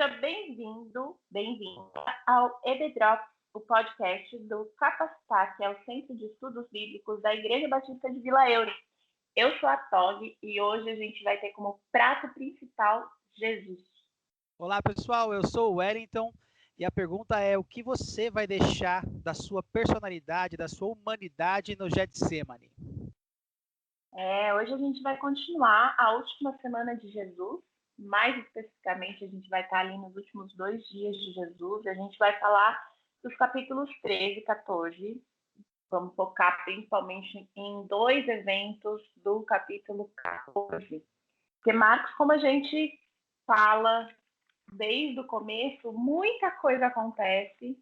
Seja bem-vindo ao EBDrops, o podcast do Capacitar, que é o Centro de Estudos Bíblicos da Igreja Batista de Vila Euro. Eu sou a Tog e hoje a gente vai ter como prato principal Jesus. Olá pessoal, eu sou o Wellington e a pergunta é: o que você vai deixar da sua personalidade, da sua humanidade no Getsemane? Hoje a gente vai continuar a última semana de Jesus. Mais especificamente, a gente vai estar ali nos últimos 2 dias de Jesus. A gente vai falar dos capítulos 13 e 14. Vamos focar principalmente em 2 eventos do capítulo 14. Porque Marcos, como a gente fala desde o começo, muita coisa acontece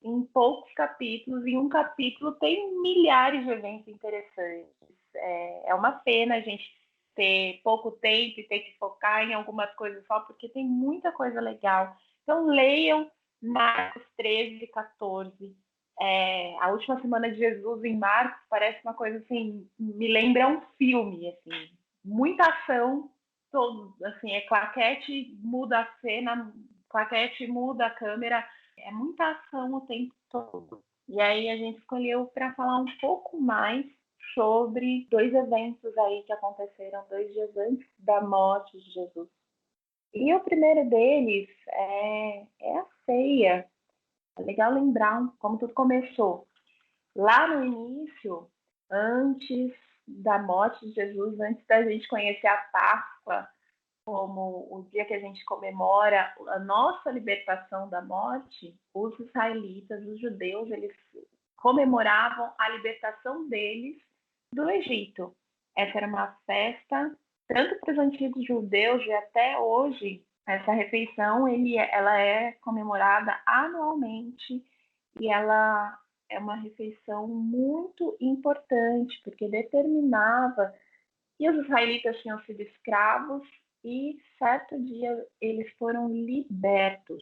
em poucos capítulos. Em um capítulo tem milhares de eventos interessantes. É uma pena a gente ter pouco tempo e ter que focar em algumas coisas só, porque tem muita coisa legal. Então, leiam Marcos 13 e 14. A última semana de Jesus em Marcos parece uma coisa assim, me lembra um filme, assim, muita ação, assim, claquete, muda a cena, claquete, muda a câmera, é muita ação o tempo todo. E aí a gente escolheu para falar um pouco mais sobre 2 eventos aí que aconteceram 2 dias antes da morte de Jesus. E o primeiro deles é a ceia. É legal lembrar como tudo começou. Lá no início, antes da morte de Jesus, antes da gente conhecer a Páscoa, como o dia que a gente comemora a nossa libertação da morte, os israelitas, os judeus, eles comemoravam a libertação deles do Egito. Essa era uma festa, tanto para os antigos judeus e até hoje, essa refeição ela é comemorada anualmente e ela é uma refeição muito importante, porque determinava que os israelitas tinham sido escravos e certo dia eles foram libertos.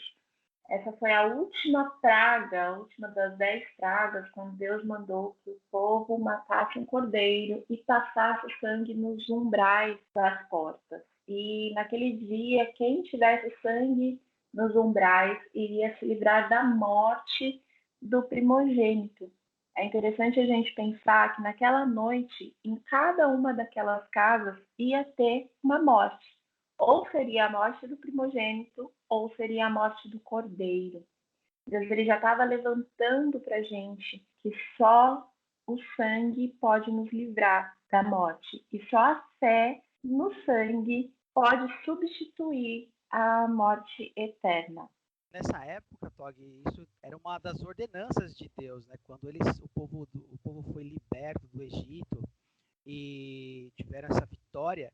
Essa foi a última praga, a última das 10 pragas, quando Deus mandou que o povo matasse um cordeiro e passasse sangue nos umbrais das portas. E naquele dia, quem tivesse sangue nos umbrais iria se livrar da morte do primogênito. É interessante a gente pensar que naquela noite, em cada uma daquelas casas, ia ter uma morte. Ou seria a morte do primogênito, ou seria a morte do cordeiro. Deus ele já estava levantando para a gente que só o sangue pode nos livrar da morte. E só a fé no sangue pode substituir a morte eterna. Nessa época, Tog, isso era uma das ordenanças de Deus, né? Quando o povo foi liberto do Egito e tiveram essa vitória,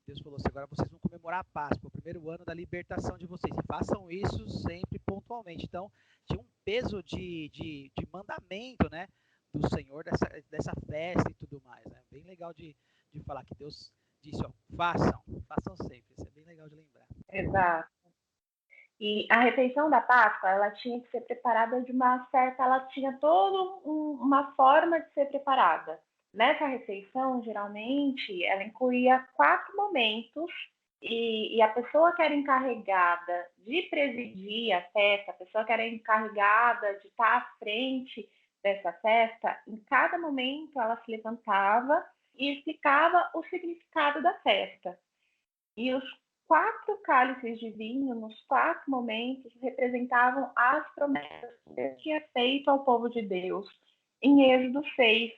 Deus falou assim: agora vocês vão comemorar a Páscoa, o primeiro ano da libertação de vocês. E façam isso sempre pontualmente. Então, tinha um peso de mandamento, né? Do Senhor, dessa festa e tudo mais. Né? Bem legal de falar que Deus disse: ó, façam sempre. Isso é bem legal de lembrar. Exato. E a refeição da Páscoa, ela tinha que ser preparada de uma certa, ela tinha toda uma forma de ser preparada. Nessa refeição, geralmente, ela incluía 4 momentos e a pessoa que era encarregada de presidir a festa, a pessoa que era encarregada de estar à frente dessa festa, em cada momento ela se levantava e explicava o significado da festa. E os 4 cálices de vinho, nos 4 momentos, representavam as promessas que Deus tinha feito ao povo de Deus em Êxodo 6,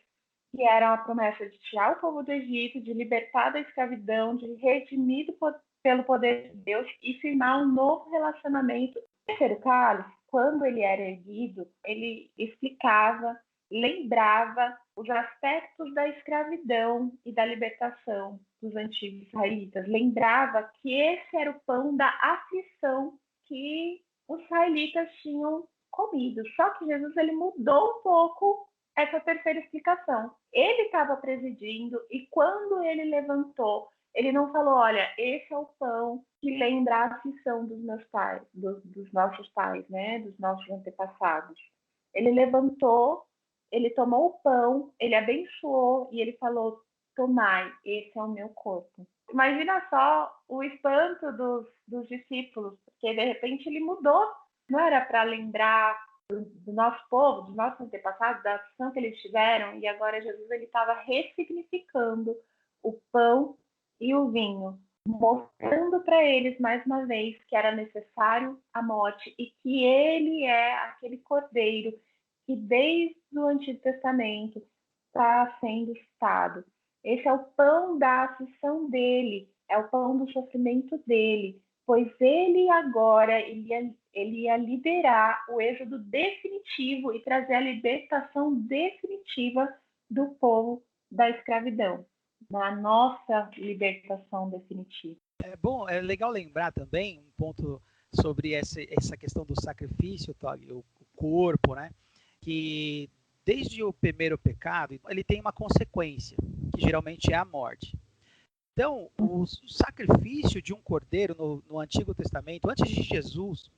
que era a promessa de tirar o povo do Egito, de libertar da escravidão, de redimido pelo poder de Deus e firmar um novo relacionamento. O terceiro cálice, quando ele era erguido, ele explicava, lembrava os aspectos da escravidão e da libertação dos antigos israelitas. Lembrava que esse era o pão da aflição que os israelitas tinham comido. Só que Jesus ele mudou um pouco essa terceira explicação. Ele estava presidindo e quando ele levantou, ele não falou: olha, esse é o pão que lembra a aflição dos meus pais, dos nossos pais, né, dos nossos antepassados. Ele levantou, ele tomou o pão, ele abençoou e ele falou: tomai, esse é o meu corpo. Imagina só o espanto dos discípulos, porque de repente ele mudou, não era para lembrar do nosso povo, dos nossos antepassados, da ação que eles tiveram, e agora Jesus ele estava ressignificando o pão e o vinho, mostrando para eles mais uma vez que era necessário a morte e que ele é aquele cordeiro que desde o Antigo Testamento está sendo citado. Esse é o pão da aflição dele, é o pão do sofrimento dele, pois ele agora ele ia liderar o êxodo definitivo e trazer a libertação definitiva do povo da escravidão, na nossa libertação definitiva. É legal lembrar também um ponto sobre essa questão do sacrifício, o corpo, né? Que desde o primeiro pecado, ele tem uma consequência, que geralmente é a morte. Então, o sacrifício de um cordeiro no Antigo Testamento, antes de Jesus,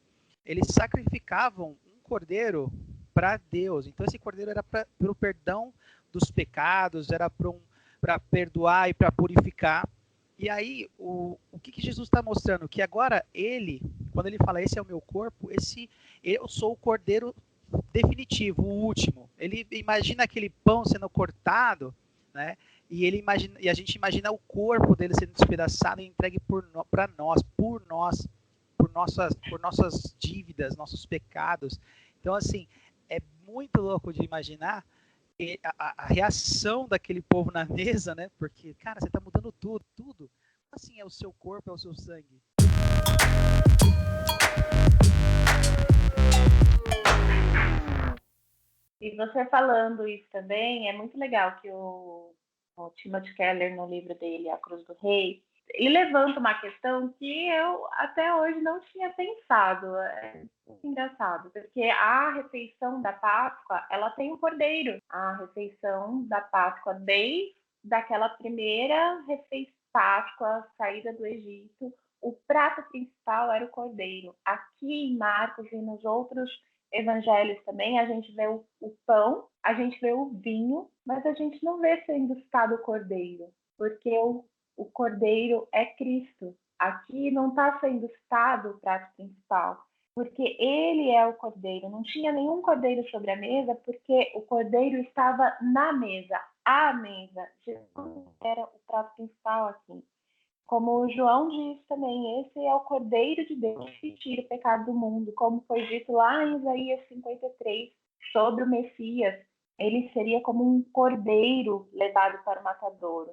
eles sacrificavam um cordeiro para Deus. Então, esse cordeiro era para o perdão dos pecados, era para perdoar e para purificar. E aí, o que Jesus está mostrando? Que agora ele, quando ele fala, esse é o meu corpo, eu sou o cordeiro definitivo, o último. Ele imagina aquele pão sendo cortado, né? E a gente imagina o corpo dele sendo despedaçado e entregue para nós, por nossas dívidas, nossos pecados. Então, assim, é muito louco de imaginar a reação daquele povo na mesa, né? Porque, cara, você está mudando tudo. Assim, é o seu corpo, é o seu sangue. E você falando isso também, é muito legal que o Timothy Keller, no livro dele, A Cruz do Rei, ele levanta uma questão que eu até hoje não tinha pensado. É engraçado, porque a refeição da Páscoa, ela tem um cordeiro. A refeição da Páscoa, desde daquela primeira Páscoa, saída do Egito, o prato principal era o cordeiro. Aqui em Marcos e nos outros evangelhos também, a gente vê o pão, a gente vê o vinho, mas a gente não vê sendo citado o cordeiro, porque o cordeiro é Cristo. Aqui não está sendo citado o prato principal, porque ele é o cordeiro. Não tinha nenhum cordeiro sobre a mesa, porque o cordeiro estava na mesa, à mesa. Jesus era o prato principal aqui. Como o João diz também, esse é o Cordeiro de Deus que tira o pecado do mundo, como foi dito lá em Isaías 53, sobre o Messias. Ele seria como um cordeiro levado para o matadouro.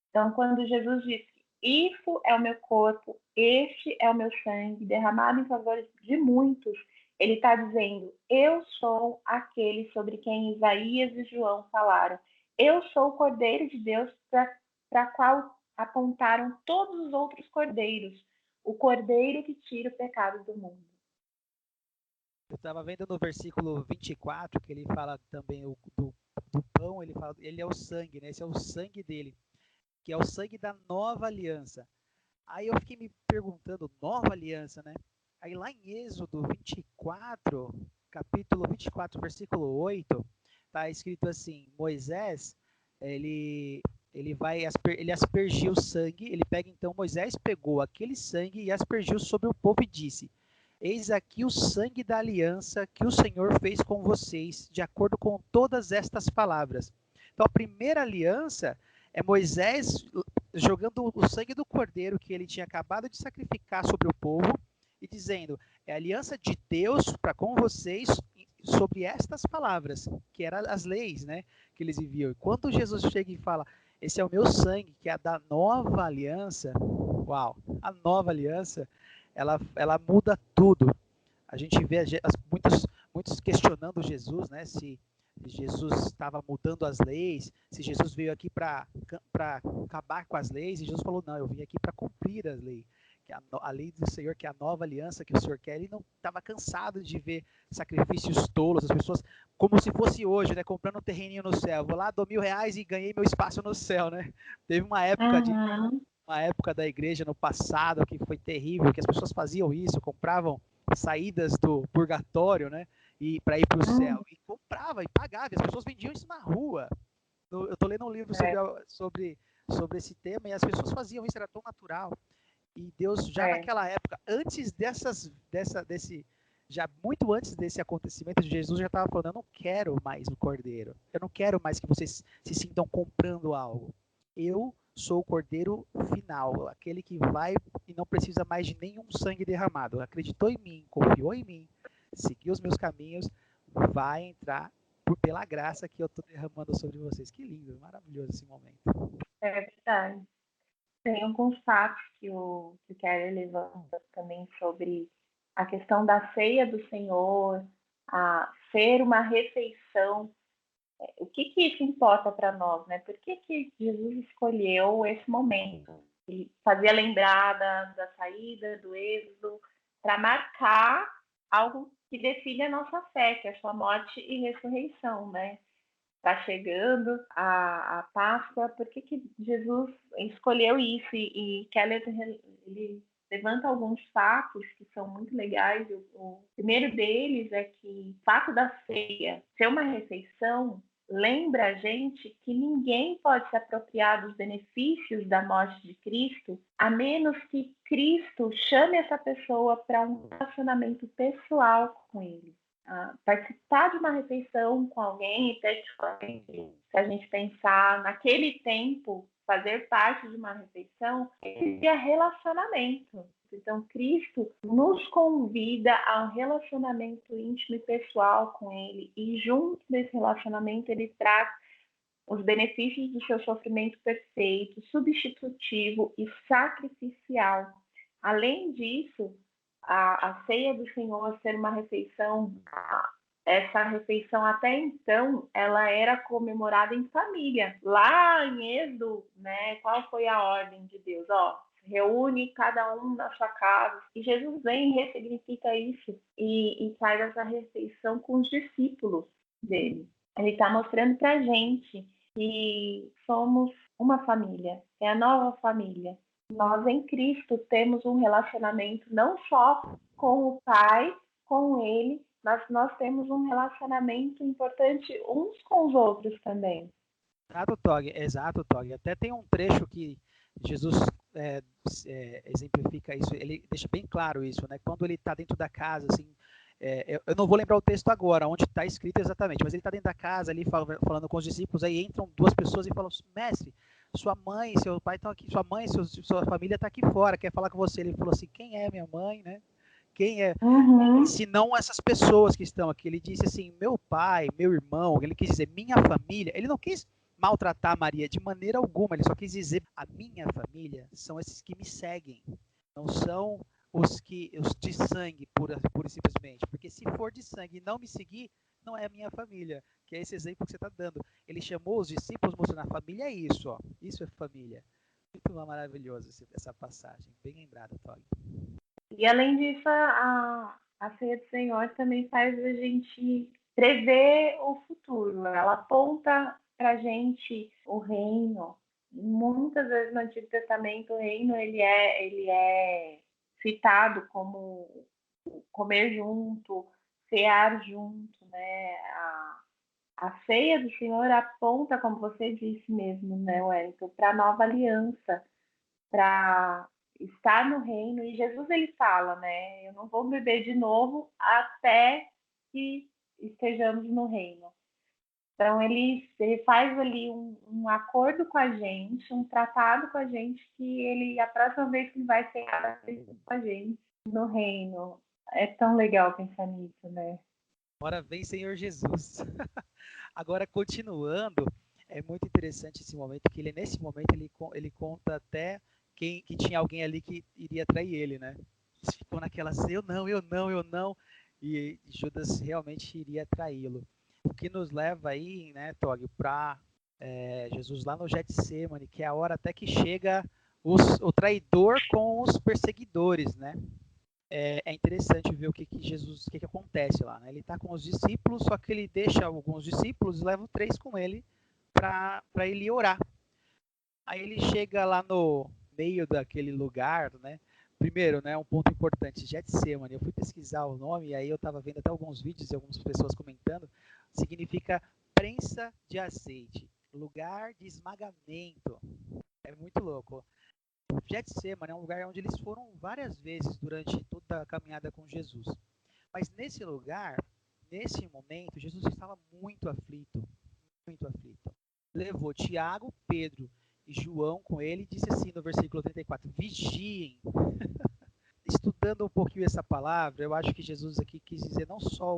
Então, quando Jesus diz que isso é o meu corpo, este é o meu sangue, derramado em favor de muitos, ele está dizendo, eu sou aquele sobre quem Isaías e João falaram. Eu sou o Cordeiro de Deus para qual apontaram todos os outros cordeiros, o cordeiro que tira o pecado do mundo. Eu estava vendo no versículo 24 que ele fala também do pão, ele é o sangue, né? Esse é o sangue dele, que é o sangue da nova aliança. Aí eu fiquei me perguntando, nova aliança, né? Aí lá em Êxodo 24, capítulo 24, versículo 8, tá escrito assim, Moisés, ele aspergiu o sangue, ele pega então, Moisés pegou aquele sangue e aspergiu sobre o povo e disse, eis aqui o sangue da aliança que o Senhor fez com vocês, de acordo com todas estas palavras. Então a primeira aliança é Moisés jogando o sangue do cordeiro que ele tinha acabado de sacrificar sobre o povo e dizendo, é a aliança de Deus para com vocês sobre estas palavras, que eram as leis, né, que eles viviam. E quando Jesus chega e fala, esse é o meu sangue, que é a da nova aliança, uau, a nova aliança, ela muda tudo. A gente vê muitos questionando Jesus, né, se Jesus estava mudando as leis, se Jesus veio aqui para acabar com as leis, e Jesus falou, não, eu vim aqui para cumprir as leis, que a lei do Senhor, que é a nova aliança que o Senhor quer. Ele não estava cansado de ver sacrifícios tolos, as pessoas, como se fosse hoje, né, comprando um terreninho no céu, vou lá, dou R$1.000 e ganhei meu espaço no céu, né? Teve uma época da igreja no passado que foi terrível, que as pessoas faziam isso, compravam saídas do purgatório, né? E para ir para o céu. E comprava e pagava. E as pessoas vendiam isso na rua. Eu estou lendo um livro sobre esse tema, e as pessoas faziam isso, era tão natural. E Deus, já naquela época, antes já muito antes desse acontecimento de Jesus, já estava falando: eu não quero mais o cordeiro, eu não quero mais que vocês se sintam comprando algo. Eu sou o cordeiro final, aquele que vai e não precisa mais de nenhum sangue derramado. Acreditou em mim, confiou em mim, seguiu os meus caminhos, vai entrar pela graça que eu estou derramando sobre vocês. Que lindo, maravilhoso esse momento. É verdade. Tem alguns fatos que o Keller levanta também sobre a questão da ceia do Senhor, a ser uma refeição. O que isso importa para nós, né? Por que Jesus escolheu esse momento? Ele fazia lembrar da saída, do êxodo, para marcar algo que define a nossa fé, que é a sua morte e ressurreição, né? Está chegando a Páscoa, por que Jesus escolheu isso? E Keller, ele levanta alguns fatos que são muito legais. O primeiro deles é que o fato da ceia ser uma refeição lembra a gente que ninguém pode se apropriar dos benefícios da morte de Cristo, a menos que Cristo chame essa pessoa para um relacionamento pessoal com ele. Participar de uma refeição com alguém, efetivamente, se a gente pensar naquele tempo, fazer parte de uma refeição, é relacionamento. Então, Cristo nos convida a um relacionamento íntimo e pessoal com Ele, e junto desse relacionamento Ele traz os benefícios do seu sofrimento perfeito, substitutivo e sacrificial. Além disso, a ceia do Senhor ser uma refeição, essa refeição até então, ela era comemorada em família. Lá em Êxodo, né, qual foi a ordem de Deus? Reúne cada um na sua casa. E Jesus vem e ressignifica isso e faz essa refeição com os discípulos dele. Ele está mostrando para a gente que somos uma família, é a nova família. Nós em Cristo temos um relacionamento não só com o Pai, com Ele, mas nós temos um relacionamento importante uns com os outros também. Exato, Tog. Até tem um trecho que Jesus exemplifica isso, ele deixa bem claro isso, né? Quando ele está dentro da casa, assim, eu não vou lembrar o texto agora, onde está escrito exatamente, mas ele está dentro da casa ali falando com os discípulos, aí entram duas pessoas e falam: mestre, sua mãe, seu pai estão aqui, sua mãe, sua família está aqui fora, quer falar com você. Ele falou assim: quem é minha mãe, né? Quem é? Se não essas pessoas que estão aqui. Ele disse assim: meu pai, meu irmão, ele quis dizer minha família. Ele não quis maltratar Maria de maneira alguma, ele só quis dizer: a minha família são esses que me seguem, não são os de sangue, pura e simplesmente, porque se for de sangue e não me seguir, não é a minha família, que é esse exemplo que você está dando. Ele chamou os discípulos, mostrando: a família é isso, ó, isso é família. Muito maravilhoso essa passagem, bem lembrada, Tog. E além disso, a ceia do Senhor também faz a gente prever o futuro. Ela aponta para a gente o reino. Muitas vezes no Antigo Testamento o reino ele é citado como comer junto, cear junto, né? A ceia do Senhor aponta, como você disse mesmo, né, Wellington, para a nova aliança, para estar no reino. E Jesus ele fala, né? Eu não vou beber de novo até que estejamos no reino. Então ele faz ali um acordo com a gente, um tratado com a gente, que ele, a próxima vez que ele vai cear com a gente no reino. É tão legal pensar nisso, né? Ora vem, Senhor Jesus. Agora, continuando, é muito interessante esse momento, que nesse momento ele conta até que tinha alguém ali que iria trair ele, né? Eles ficam naquela assim: eu não, e Judas realmente iria traí-lo. O que nos leva aí, né, Tog, para Jesus lá no Getsemane, que é a hora até que chega o traidor com os perseguidores, né? É interessante ver o que Jesus, o que acontece lá, né? Ele está com os discípulos, só que ele deixa alguns discípulos e leva 3 com ele para ele orar. Aí ele chega lá no meio daquele lugar, né? Primeiro, né, um ponto importante, Getsemane. Eu fui pesquisar o nome e aí eu estava vendo até alguns vídeos e algumas pessoas comentando. Significa prensa de azeite, lugar de esmagamento. É muito louco. O Getsemane é um lugar onde eles foram várias vezes durante toda a caminhada com Jesus. Mas nesse lugar, nesse momento, Jesus estava muito aflito, muito aflito. Levou Tiago, Pedro e João com ele e disse assim no versículo 34, vigiem. Estudando um pouquinho essa palavra, eu acho que Jesus aqui quis dizer não só,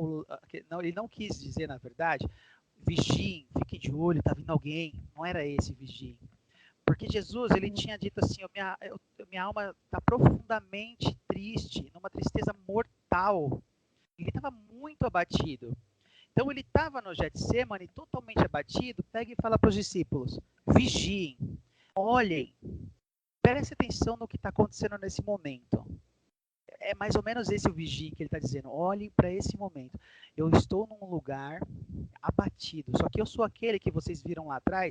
não, ele não quis dizer, na verdade, vigiem, fiquem de olho, está vindo alguém. Não era esse vigiem. Porque Jesus, ele tinha dito assim, minha alma está profundamente triste, numa tristeza mortal. Ele estava muito abatido. Então ele estava no Getsemane, totalmente abatido, pega e fala para os discípulos, vigiem, olhem, prestem atenção no que está acontecendo nesse momento. É mais ou menos esse o vigiem que ele está dizendo, olhem para esse momento. Eu estou num lugar abatido, só que eu sou aquele que vocês viram lá atrás,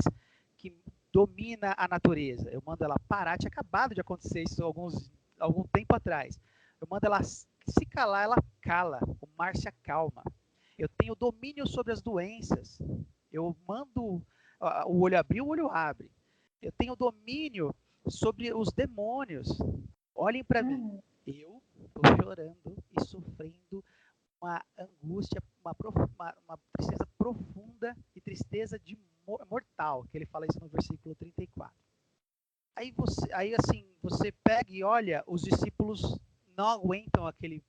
que domina a natureza. Eu mando ela parar, tinha acabado de acontecer isso algum tempo atrás. Eu mando ela se calar, ela cala, o mar se acalma. Eu tenho domínio sobre as doenças. Eu mando o olho abrir, o olho abre. Eu tenho domínio sobre os demônios. Olhem para mim. Eu estou chorando e sofrendo uma angústia, uma tristeza profunda e tristeza de mortal, que ele fala isso no versículo 34. Aí assim, você pega e olha, os discípulos não aguentam aquele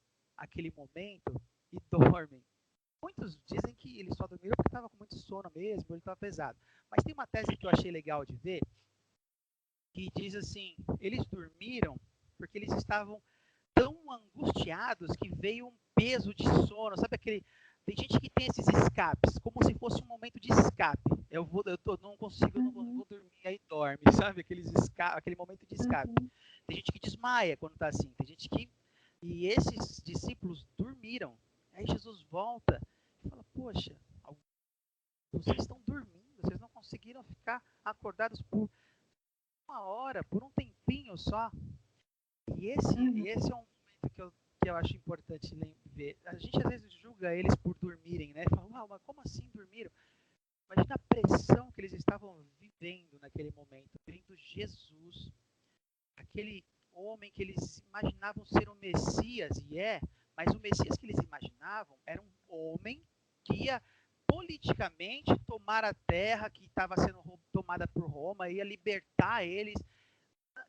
momento e dormem. Muitos dizem que eles só dormiram porque estava com muito sono mesmo, ele estava pesado. Mas tem uma tese que eu achei legal de ver, que diz assim, eles dormiram porque eles estavam tão angustiados que veio um peso de sono, sabe aquele... Tem gente que tem esses escapes, como se fosse um momento de escape. Não consigo, eu não vou dormir, aí dorme, sabe? Aquele momento de escape. Tem gente que desmaia quando está assim, tem gente que... E esses discípulos dormiram. Aí Jesus volta e fala, poxa, vocês estão dormindo, vocês não conseguiram ficar acordados por uma hora, por um tempinho só. E esse é um momento que eu acho importante ver. A gente às vezes julga eles por dormirem, né? Fala, mas como assim dormiram? Imagina a pressão que eles estavam vivendo naquele momento, vendo Jesus, aquele homem que eles imaginavam ser o Messias, mas o Messias que eles imaginavam era um homem que ia politicamente tomar a terra que estava sendo tomada por Roma, ia libertar eles,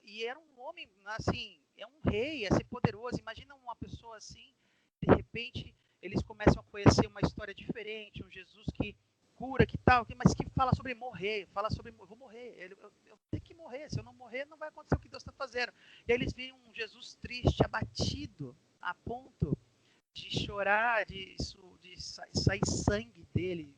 e era um homem, assim, é um rei, ia ser poderoso. Imagina uma pessoa assim, de repente eles começam a conhecer uma história diferente, um Jesus que cura, que tal, mas que fala sobre morrer, fala sobre, eu vou morrer, eu tenho que morrer, se eu não morrer não vai acontecer o que Deus está fazendo. E aí eles veem um Jesus triste, abatido, a ponto de chorar, de sair sangue dele.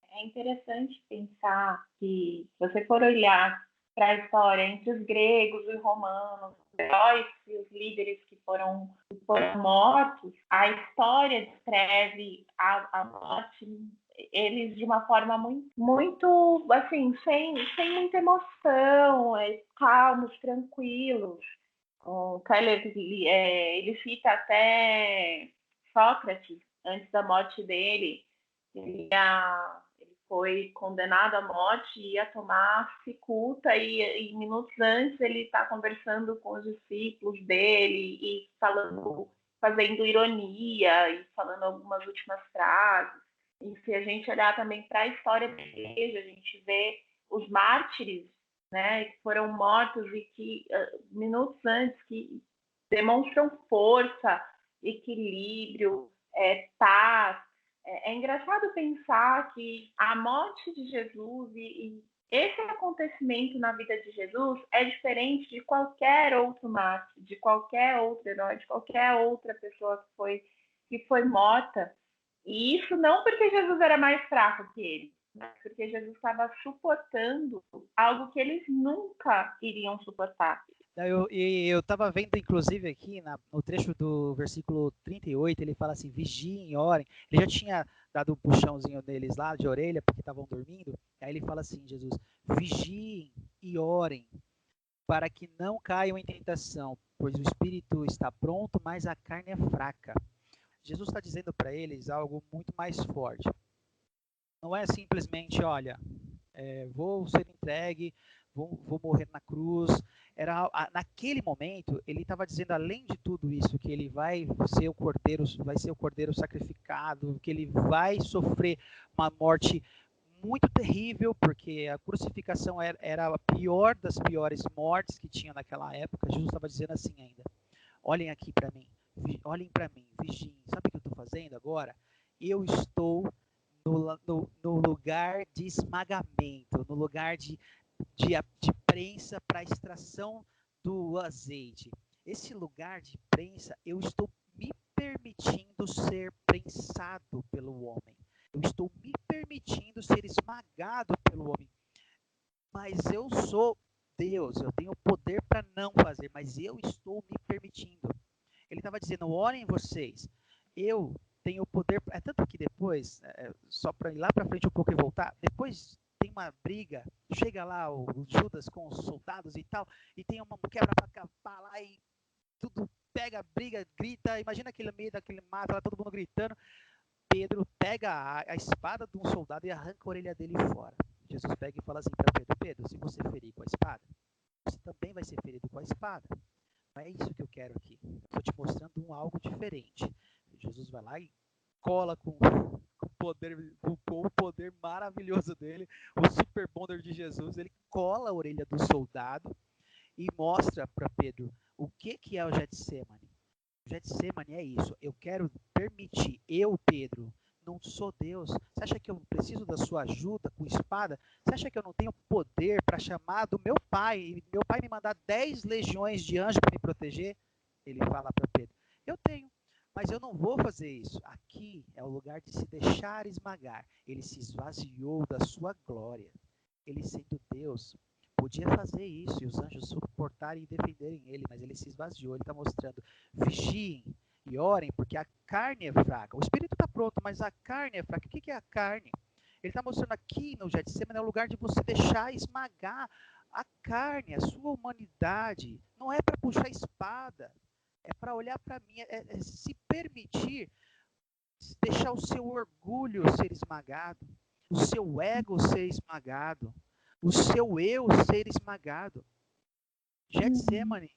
É interessante pensar que, se você for olhar para a história entre os gregos e romanos, os heróis e os líderes que foram mortos, a história descreve a morte eles de uma forma muito assim, sem muita emoção, calmos, tranquilos. O Keller, ele cita até Sócrates, antes da morte dele, ele foi condenado à morte e ia tomar cicuta e minutos antes ele está conversando com os discípulos dele e fazendo ironia e falando algumas últimas frases. E se a gente olhar também para a história da igreja, a gente vê os mártires, né, que foram mortos e que minutos antes que demonstram força, equilíbrio, paz. É engraçado pensar que a morte de Jesus e esse acontecimento na vida de Jesus é diferente de qualquer outro mártir, de qualquer outro herói, de qualquer outra pessoa que foi morta. E isso não porque Jesus era mais fraco que ele, mas porque Jesus estava suportando algo que eles nunca iriam suportar. Eu estava vendo, inclusive, aqui no trecho do versículo 38, ele fala assim, vigiem, orem. Ele já tinha dado um puxãozinho neles lá, de orelha, porque estavam dormindo. Aí ele fala assim, Jesus, vigiem e orem, para que não caiam em tentação, pois o espírito está pronto, mas a carne é fraca. Jesus está dizendo para eles algo muito mais forte. Não é simplesmente, olha, vou ser entregue, vou morrer na cruz. Naquele momento, ele estava dizendo, além de tudo isso, que ele vai ser o cordeiro sacrificado, que ele vai sofrer uma morte muito terrível, porque a crucificação era a pior das piores mortes que tinha naquela época. Jesus estava dizendo assim ainda: olhem aqui para mim, olhem para mim, vigiem. Sabe o que eu estou fazendo agora? Eu estou no lugar de esmagamento, no lugar de prensa para extração do azeite. Esse lugar de prensa, eu estou me permitindo ser prensado pelo homem. Eu estou me permitindo ser esmagado pelo homem. Mas eu sou Deus, eu tenho poder para não fazer, mas eu estou me permitindo. Ele estava dizendo, orem vocês, eu tenho o poder, é tanto que depois, só para ir lá para frente um pouco e voltar, depois tem uma briga, chega lá o Judas com os soldados e tal, e tem uma quebra-pá lá e tudo pega, briga, grita, imagina aquele meio daquele mato lá, todo mundo gritando, Pedro pega a espada de um soldado e arranca a orelha dele fora. Jesus pega e fala assim para Pedro, Pedro, se você ferir com a espada, você também vai ser ferido com a espada. Não é isso que eu quero aqui. Estou te mostrando algo diferente. Jesus vai lá e cola com o poder maravilhoso dele, o super bonder de Jesus. Ele cola a orelha do soldado e mostra para Pedro o que é o Getsemane. O Getsemane é isso. Eu quero permitir, eu, Pedro, não sou Deus. Você acha que eu preciso da sua ajuda com espada? Você acha que eu não tenho poder para chamar do meu pai e meu pai me mandar 10 legiões de anjos para me proteger? Ele fala para Pedro: eu tenho, mas eu não vou fazer isso. Aqui é o lugar de se deixar esmagar. Ele se esvaziou da sua glória. Ele, sendo Deus, podia fazer isso e os anjos suportarem e defenderem ele, mas ele se esvaziou. Ele está mostrando: vigiem e orem, porque a carne é fraca. O espírito está pronto, mas a carne é fraca. O que é a carne? Ele está mostrando aqui no Getsemane é o lugar de você deixar esmagar a carne, a sua humanidade. Não é para puxar espada, é para olhar para mim, é se permitir deixar o seu orgulho ser esmagado, o seu ego ser esmagado, o seu eu ser esmagado. Getsemane,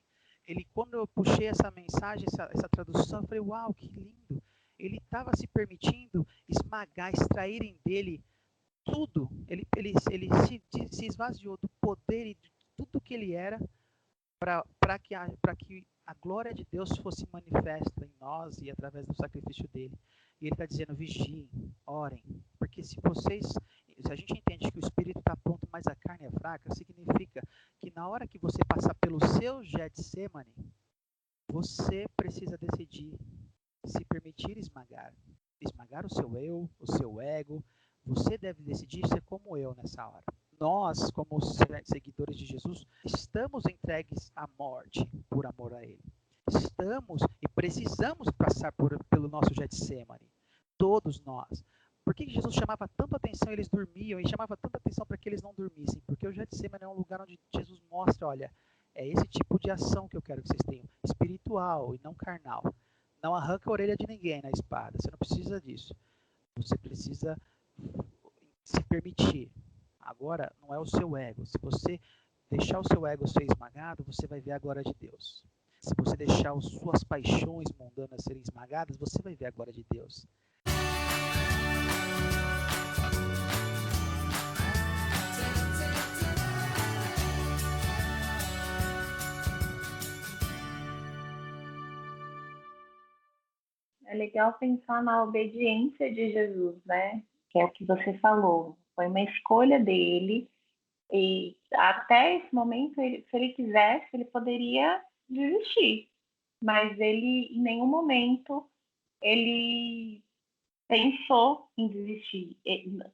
quando eu puxei essa mensagem, essa tradução, eu falei, uau, que lindo. Ele estava se permitindo esmagar, extraírem dele tudo. Ele se esvaziou do poder e de tudo que ele era para que a glória de Deus fosse manifesta em nós e através do sacrifício dele. E ele está dizendo, vigiem, orem, porque se a gente entende que o espírito está pronto, mas a carne é fraca, significa que na hora que você passar pelo seu Getsemane, você precisa decidir se permitir esmagar o seu eu, o seu ego. Você deve decidir ser como eu nessa hora. Nós, como seguidores de Jesus, estamos entregues à morte por amor a Ele. Estamos e precisamos passar pelo nosso Getsemane. Todos nós. Por que Jesus chamava tanto atenção, eles dormiam, e chamava tanta atenção para que eles não dormissem? Porque o Getsemane é um lugar onde Jesus mostra, olha, é esse tipo de ação que eu quero que vocês tenham, espiritual e não carnal. Não arranca a orelha de ninguém na espada, você não precisa disso. Você precisa se permitir. Agora, não é o seu ego. Se você deixar o seu ego ser esmagado, você vai ver a glória de Deus. Se você deixar as suas paixões mundanas serem esmagadas, você vai ver a glória de Deus. É legal pensar na obediência de Jesus, né? Que é o que você falou. Foi uma escolha dele. E até esse momento, se ele quisesse, ele poderia desistir. Mas ele, em nenhum momento, ele pensou em desistir.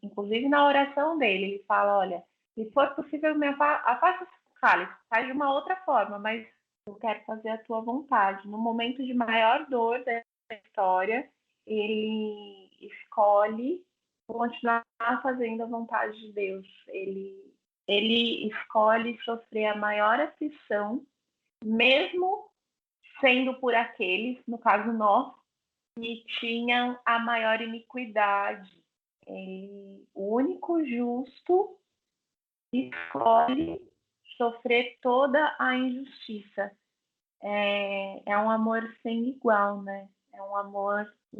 Inclusive, na oração dele, ele fala, olha, se for possível, me afasta esse cálice. Faz de uma outra forma, mas eu quero fazer a tua vontade. No momento de maior dor da história, ele escolhe continuar fazendo a vontade de Deus. Ele ele escolhe sofrer a maior aflição, mesmo sendo por aqueles, no caso nós, que tinham a maior iniquidade. O único justo escolhe sofrer toda a injustiça. É um amor sem igual, né? É um amor que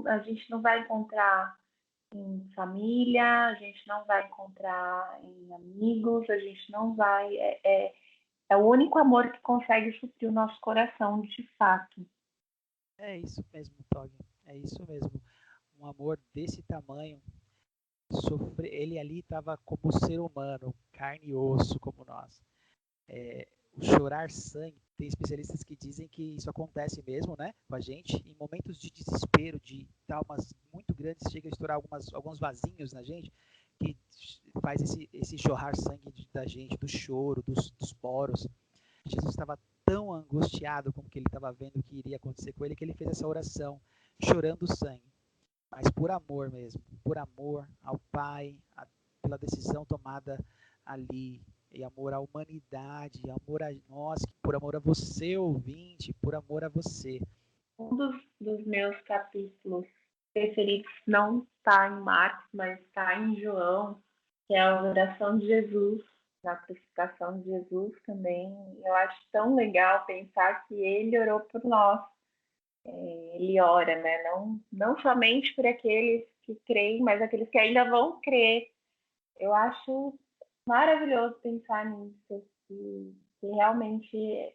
a gente não vai encontrar em família, a gente não vai encontrar em amigos, a gente não vai. É o único amor que consegue suprir o nosso coração de fato. É isso mesmo, Tog. É isso mesmo. Um amor desse tamanho, ele ali estava como ser humano, carne e osso como nós. O chorar sangue, tem especialistas que dizem que isso acontece mesmo, né, com a gente, em momentos de desespero, de traumas muito grandes, chega a estourar alguns vasinhos na gente, que faz esse jorrar sangue da gente, do choro, dos poros. Jesus estava tão angustiado com o que ele estava vendo que iria acontecer com ele, que ele fez essa oração, chorando sangue, mas por amor mesmo, por amor ao Pai, pela decisão tomada ali, e amor à humanidade, amor a nós, por amor a você, ouvinte, por amor a você. Um dos meus capítulos preferidos não está em Marcos, mas está em João, que é a oração de Jesus, na crucificação de Jesus também. Eu acho tão legal pensar que ele orou por nós. Ele ora, né? Não somente por aqueles que creem, mas aqueles que ainda vão crer. Eu acho maravilhoso pensar nisso, que realmente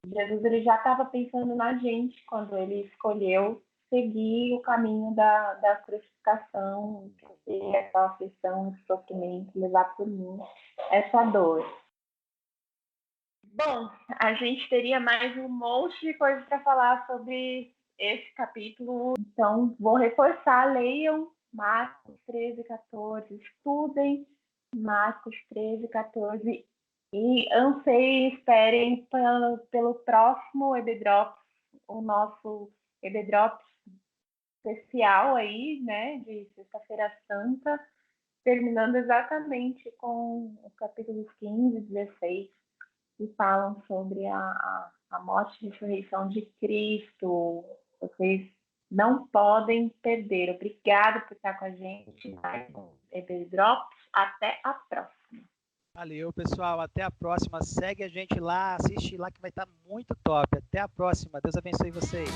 Jesus ele já estava pensando na gente quando ele escolheu seguir o caminho da crucificação, ter essa aflição, esse sofrimento, levar por mim essa dor. Bom, a gente teria mais um monte de coisa para falar sobre esse capítulo, então vou reforçar, leiam Marcos 13, 14, estudem Marcos 13, 14 e anseiem, esperem pelo próximo EBDrops, o nosso EBDrops especial aí, né, de Sexta-feira Santa, terminando exatamente com os capítulos 15 e 16, que falam sobre a morte e ressurreição de Cristo. Vocês não podem perder. Obrigada por estar com a gente mais um EBDrops. Até a próxima. Valeu, pessoal. Até a próxima. Segue a gente lá, assiste lá que vai estar muito top. Até a próxima. Deus abençoe vocês.